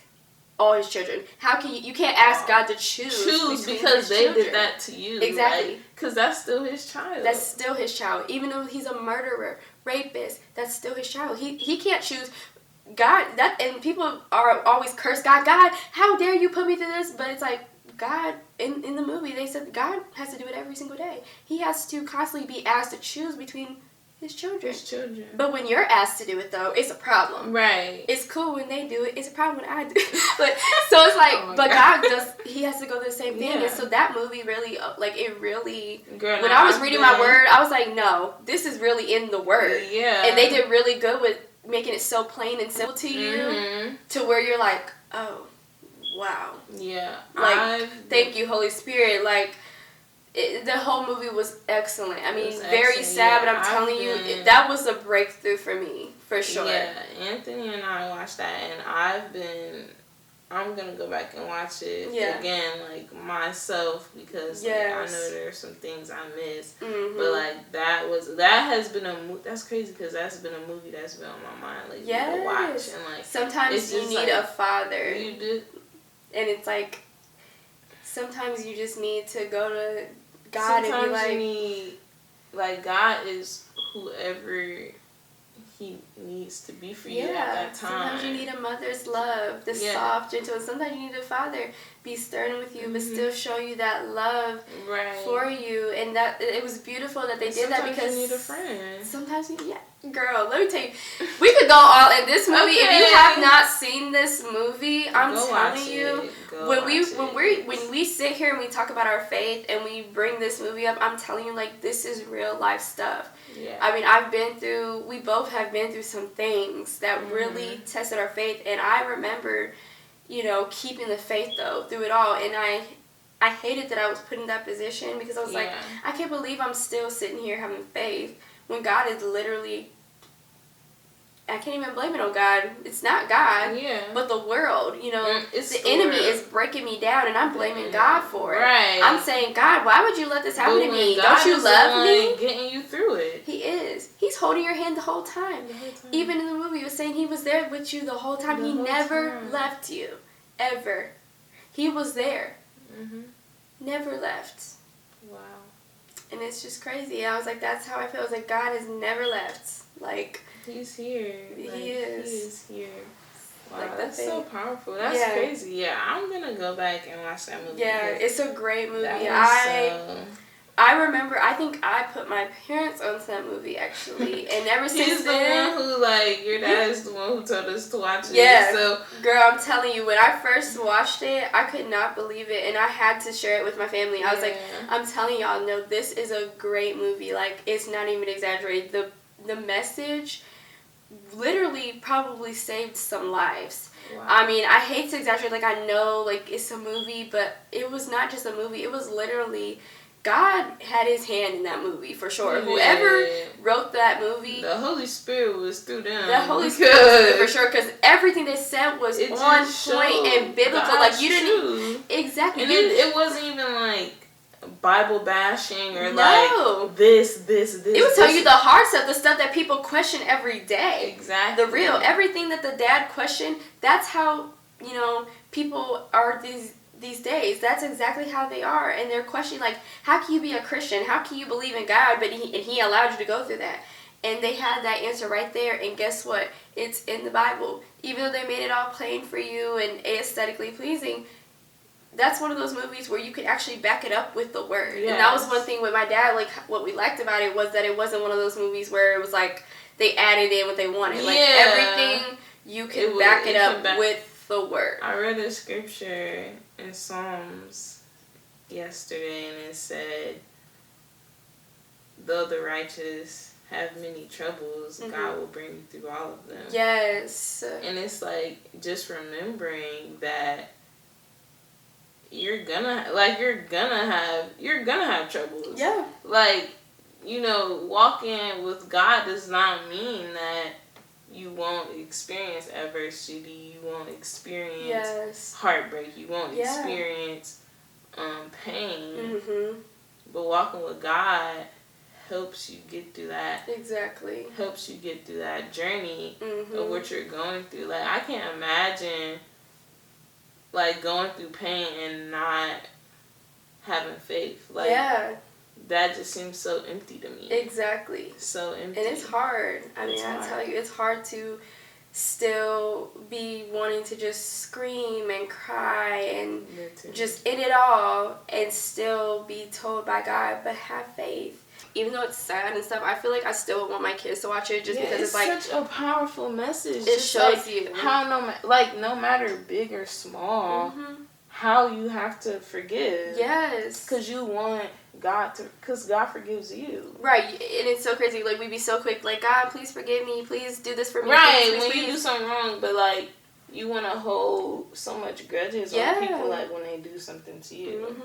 all his children. How can you can't ask God to choose because they did that to you. Exactly. Because that's still his child. That's still his child. Even though he's a murderer, rapist, that's still his child. He can't choose. God, and people are always curse God, how dare you put me through this? But it's God, in the movie, they said God has to do it every single day. He has to constantly be asked to choose between his children. But when you're asked to do it, though, it's a problem. Right. It's cool when they do it. It's a problem when I do it. But, so it's God he has to go through the same thing. Yeah. And so that movie really, it really, Girl, when I was reading my word, I was like, no, this is really in the word. Yeah. And they did really good with making it so plain and simple to you, to where you're like, oh, wow. Yeah. Thank you, Holy Spirit. The whole movie was excellent. I mean, very sad, but I'm telling you, that was a breakthrough for me, for sure. Yeah, Anthony and I watched that, and I'm going to go back and watch it again, myself, because I know there are some things I missed. Mm-hmm. But, that's crazy, because that's been a movie that's been on my mind lately to watch. And, sometimes you need a father. You do. And it's sometimes you just need to go to God sometimes and be God is whoever he needs to be for you at that time. Sometimes you need a mother's love, the soft, gentle. Sometimes you need a father be stern with you, but still show you that love for you. And that it was beautiful that they did that because you need a friend. Sometimes girl, let me tell you, we could go all in this movie. Okay. If you have not seen this movie, I'm telling you, when we sit here and we talk about our faith and we bring this movie up, I'm telling you, this is real life stuff. Yeah. I mean, we both have been through some things that really tested our faith, and I remember, keeping the faith though through it all, and I hated that I was put in that position because I was I can't believe I'm still sitting here having faith when God is literally, I can't even blame it on God. It's not God, but the world. You know, the enemy is breaking me down, and I'm blaming God for it. Right. I'm saying, God, why would you let this happen to me? Don't you love me? Getting you through it. He is. He's holding your hand the whole time. Even in the movie, he was saying he was there with you the whole time. He never left you, ever. He was there. Never left. Wow. And it's just crazy. I was like, that's how I feel. I was like, God has never left. Like, He's here. He is. He is here. Wow, like, that's so powerful. That's crazy. Yeah, I'm gonna go back and watch that movie. Yeah, it's a great movie. I remember, I think I put my parents onto that movie, actually. And ever since He's then... the one who, like, your dad is the one who told us to watch it. Yeah. So. Girl, I'm telling you, when I first watched it, I could not believe it. And I had to share it with my family. I was like, I'm telling y'all, no, this is a great movie. Like, it's not even exaggerated. The message literally probably saved some lives. Wow. I mean, I hate to exaggerate. Like, I know, like, it's a movie, but it was not just a movie. It was literally... God had his hand in that movie, for sure. Whoever wrote that movie... The Holy Spirit was through them. The Holy Spirit was through, for sure, because everything they said was on point and biblical. God's like, you didn't... Exactly. And it wasn't even, like, Bible bashing or, like, this. It was telling you the hard stuff, the stuff that people question every day. Exactly. The real. Everything that the dad questioned, that's how, you know, people are these days. That's exactly how they are, and they're questioning, like, how can you be a Christian? How can you believe in God? But he allowed you to go through that, and they had that answer right there. And guess what? It's in the Bible. Even though they made it all plain for you and aesthetically pleasing, that's one of those movies where you could actually back it up with the word. Yes. And that was one thing with my dad. Like, what we liked about it was that it wasn't one of those movies where it was like they added in what they wanted. Like, everything you can back it up with the word. I read a scripture in Psalms yesterday, and it said, though the righteous have many troubles, God will bring you through all of them. Yes. And it's like, just remembering that you're gonna have troubles. Yeah. Like, you know, walking with God does not mean that you won't experience adversity, you won't experience heartbreak, you won't experience pain. But walking with God helps you get through that. Exactly. Helps you get through that journey of what you're going through. Like, I can't imagine, like, going through pain and not having faith. Like, that just seems so empty to me. Exactly. So empty. And it's hard. I mean, I tell you, it's hard to still be wanting to just scream and cry and just in it all and still be told by God, but have faith. Even though it's sad and stuff, I feel like I still want my kids to watch it just because it's like... It's such a powerful message. It shows you. How no matter big or small, how you have to forgive. Yes. Because you want God to... Because God forgives you. Right. And it's so crazy. Like, we'd be so quick. Like, God, please forgive me. Please do this for me. Right. When you do something wrong, but, like, you want to hold so much grudges on people, like, when they do something to you.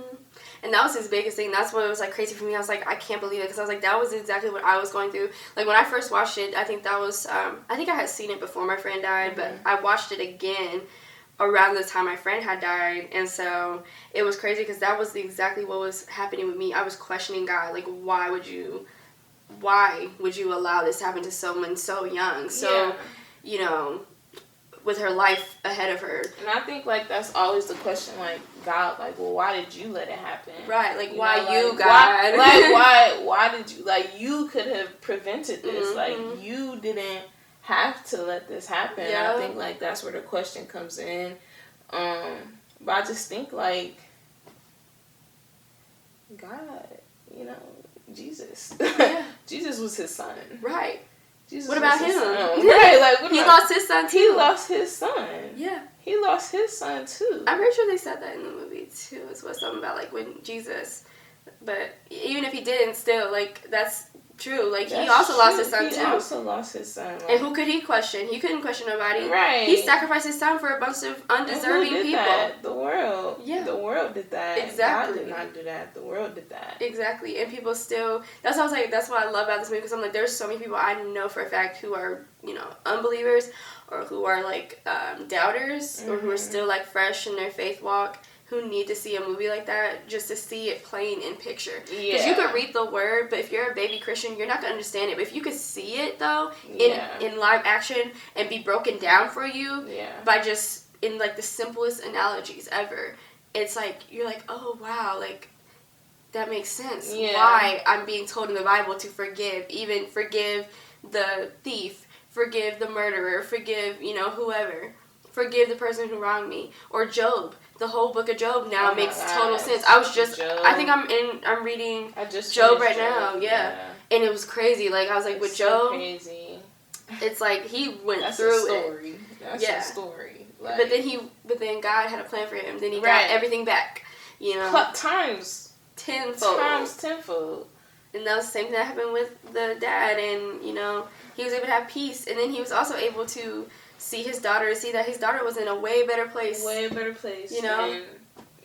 And that was his biggest thing. That's what was, like, crazy for me. I was like, I can't believe it. Because I was like, that was exactly what I was going through. Like, when I first watched it, I think that was... I think I had seen it before my friend died, but I watched it again around the time my friend had died. And so it was crazy because that was exactly what was happening with me. I was questioning God. Like, why would you allow this to happen to someone so young? So, you know... with her life ahead of her. And I think, like, that's always the question, like, God, like, well, why did you let it happen? Right, like, why you, God? Why did you, like, you could have prevented this. Like, you didn't have to let this happen. I think, like, that's where the question comes in. But I just think, like, God, you know, Jesus. Jesus was his son. Right. Jesus, what about him? Right, like, he lost his son too. He lost his son. Yeah. He lost his son too. I'm pretty sure they said that in the movie too. It's what something about like when Jesus, but even if he didn't, still like that's True. Like, That's he also lost his true. son, He too. also lost his son. Like, And who could he question? He couldn't question nobody. right. He sacrificed his son for a bunch of undeserving and who did people. That? The world. Yeah. The world did that. Exactly. God did not do that. The world did that. Exactly. And people still... That's what I was like, that's what I love about this movie, because I'm like, there's so many people I know for a fact who are, you know, unbelievers, or who are, like, doubters, or who are still, like, fresh in their faith walk, who need to see a movie like that just to see it plain in picture. Because you could read the word, but if you're a baby Christian, you're not going to understand it. But if you could see it, though, in live action, and be broken down for you by just, in, like, the simplest analogies ever, it's like, you're like, oh, wow, like, that makes sense. Why I'm being told in the Bible to forgive, even forgive the thief, forgive the murderer, forgive, you know, whoever. Forgive the person who wronged me. Or Job. The whole book of Job now makes total sense. I was just, Job. I think I'm reading Job right now. Yeah. And it was crazy. Like, I was like, with Job, so crazy. It's like, he went through it. That's a story. Like, but then God had a plan for him. Then he got everything back. You know? Times tenfold. And that was the same thing that happened with the dad. And, you know, he was able to have peace. And then he was also able to see his daughter, see that his daughter was in a way better place. You know? Than,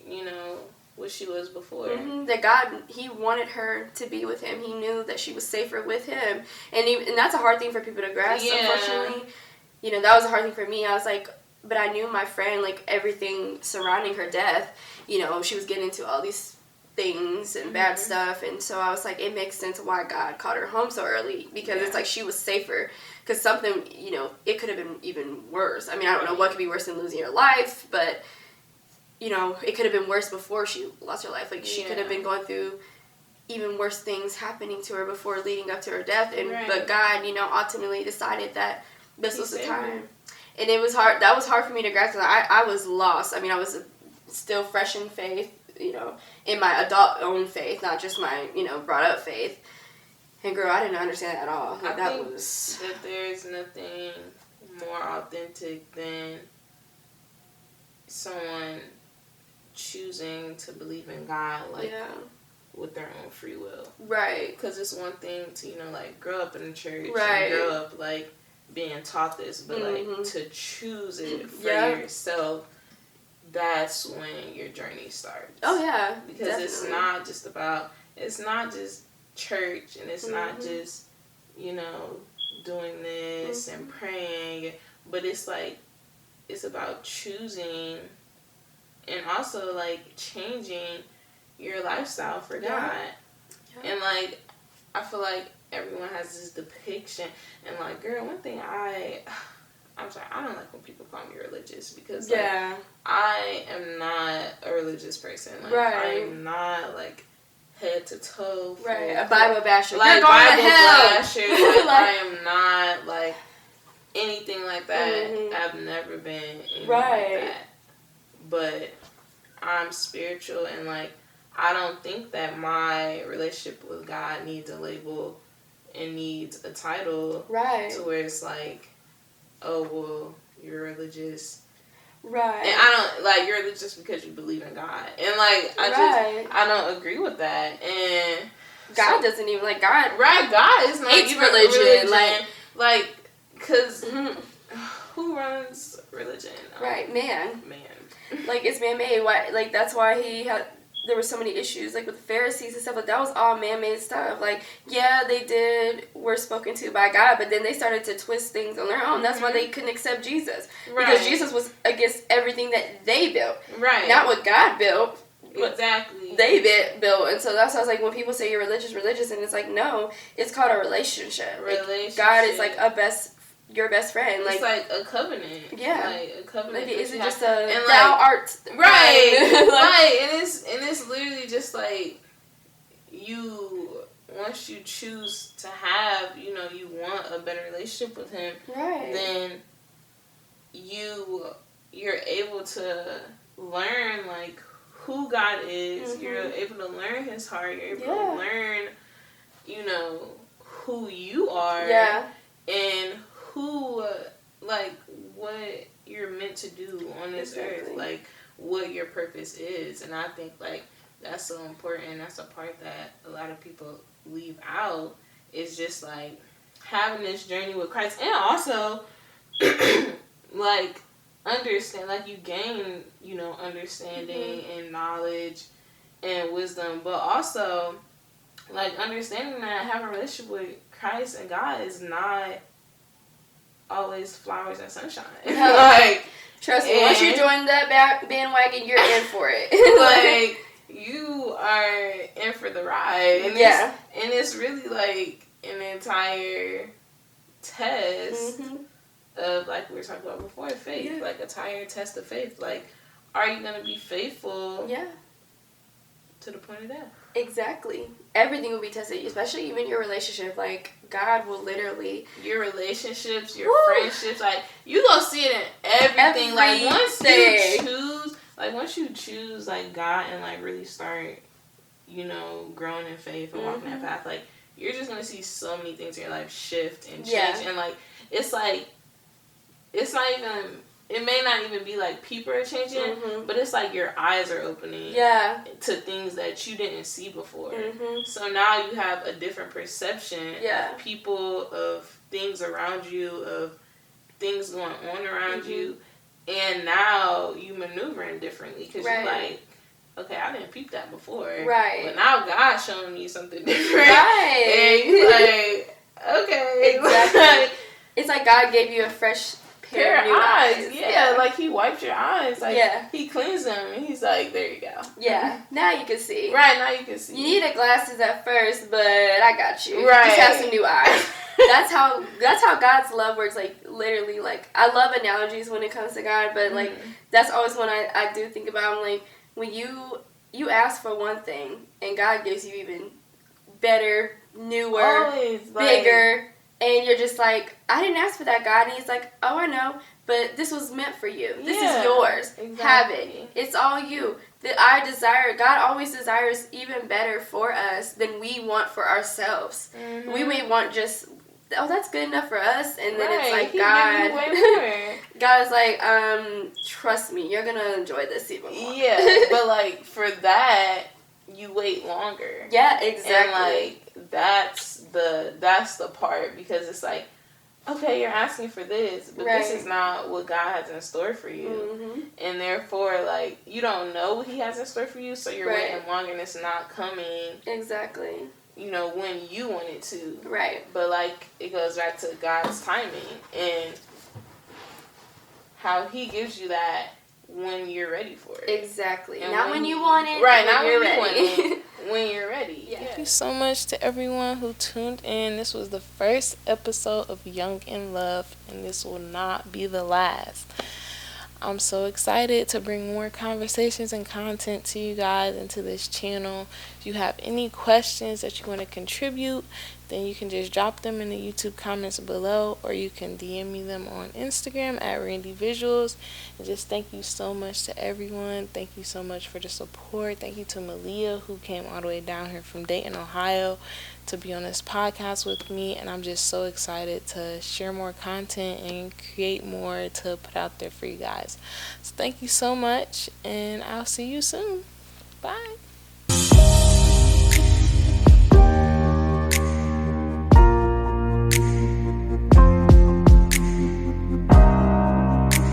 you know, what she was before. That God, he wanted her to be with him. He knew that she was safer with him. And that's a hard thing for people to grasp, unfortunately. You know, that was a hard thing for me. I was like, but I knew my friend, like, everything surrounding her death, you know, she was getting into all these things and bad stuff. And so I was like, it makes sense why God called her home so early. Because it's like she was safer. Because something, you know, it could have been even worse. I mean, I don't know what could be worse than losing your life, but, you know, it could have been worse before she lost her life. Like, she could have been going through even worse things happening to her before leading up to her death. And but God, you know, ultimately decided that this was the time. And it was hard. That was hard for me to grasp. I was lost. I mean, I was still fresh in faith, you know, in my adult own faith, not just my, you know, brought up faith. And girl, I didn't understand that at all. I think that there's nothing more authentic than someone choosing to believe in God, like, with their own free will. Right. Because it's one thing to, you know, like, grow up in the church and grow up, like, being taught this, but, like, to choose it for yourself, that's when your journey starts. Oh, yeah. Because it's not just about, it's not just church, and it's not just, you know, doing this and praying, but it's like, it's about choosing and also, like, changing your lifestyle for God. And, like, I feel like everyone has this depiction, and, like, girl, one thing I'm sorry, I don't like when people call me religious, because, like, I am not a religious person. Like, I am not, like, head to toe. A Bible basher. Like, you're going Bible to hell. basher. Like, I am not, like, anything like that. I've never been anything like that. But I'm spiritual, and, like, I don't think that my relationship with God needs a label and needs a title. To where it's like, oh, well, you're religious. And I don't, like, you're religious because you believe in God. And, like, I don't agree with that. And God doesn't even, like, God. God is not even religion. Like, because who runs religion? Man. Like, it's man-made. Why? Like, that's why there were so many issues, like, with the Pharisees and stuff. Like, that was all man-made stuff. Like, were spoken to by God, but then they started to twist things on their own. That's why they couldn't accept Jesus. Because Jesus was against everything that they built. Not what God built. Exactly. They built. And so that's why I was like, when people say you're religious, and it's like, no, it's called a relationship. Like, God is, like, your best friend. Like, it's like a covenant. Like, a covenant. Like, it isn't just thou art. Right. And it's literally just like, once you choose to have, you know, you want a better relationship with him, then you're able to learn, like, who God is. You're able to learn his heart. You're able to learn, you know, who you are. And who, like, what you're meant to do on this earth. Like, what your purpose is. And I think, like, that's so important. That's a part that a lot of people leave out, is just like having this journey with Christ, and also like understand, like you gain, you know, understanding and knowledge and wisdom, but also like understanding that having a relationship with Christ and God is not always flowers and sunshine. Like, trust me, once you join that bandwagon, you're in for it. Like, you are in for the ride. And it's really like an entire test of, like we were talking about before, faith. Like, a entire test of faith. Like, are you going to be faithful to the point of death? Exactly. Everything will be tested, especially even your relationship. Like, God will literally... Your relationships, your friendships, like, you gonna see it in everything. Like, once you choose, like, God and, like, really start, you know, growing in faith and walking that path, like, you're just gonna see so many things in your life shift and change. And, like, it's not even... It may not even be like people are changing, but it's like your eyes are opening to things that you didn't see before. So now you have a different perception of people, of things around you, of things going on around you. And now you maneuvering differently because you're like, okay, I didn't peep that before. Right. But now God's showing me something different. Right. And you're like, okay. Exactly. It's like God gave you a fresh pair of new eyes. Yeah, like he wiped your eyes. Like he cleansed them and he's like, there you go. Yeah, now you can see. Right, now you can see. You needed glasses at first, but I got you. Right. Just have some new eyes. That's how God's love works. Like, literally, like, I love analogies when it comes to God, but like that's always one I do think about. I'm like, when you ask for one thing and God gives you even better, newer, bigger. And you're just like, I didn't ask for that, God. And he's like, oh, I know, but this was meant for you. This is yours. Exactly. Have it. It's all you. God always desires even better for us than we want for ourselves. We may want just, oh, that's good enough for us. And then it's like, God. God is like, trust me, you're going to enjoy this even more. Yeah, but like, for that, you wait longer. Yeah, exactly. And like, that's the part, because it's like, okay, you're asking for this, but this is not what God has in store for you. And therefore, like, you don't know what he has in store for you, so you're waiting longer and it's not coming. Exactly. You know, when you want it to. Right. But like, it goes back to God's timing and how he gives you that when you're ready for it. Exactly. And not when you want it. Right, not when you want it. When you're ready. Yeah. Thank you so much to everyone who tuned in. This was the first episode of Young in Love, and this will not be the last. I'm so excited to bring more conversations and content to you guys and to this channel. If you have any questions that you want to contribute, then you can just drop them in the YouTube comments below, or you can DM me them on Instagram at Randy Visuals. And just thank you so much to everyone. Thank you so much for the support. Thank you to Maliya, who came all the way down here from Dayton, Ohio, to be on this podcast with me. And I'm just so excited to share more content and create more to put out there for you guys. So thank you so much, and I'll see you soon. Bye.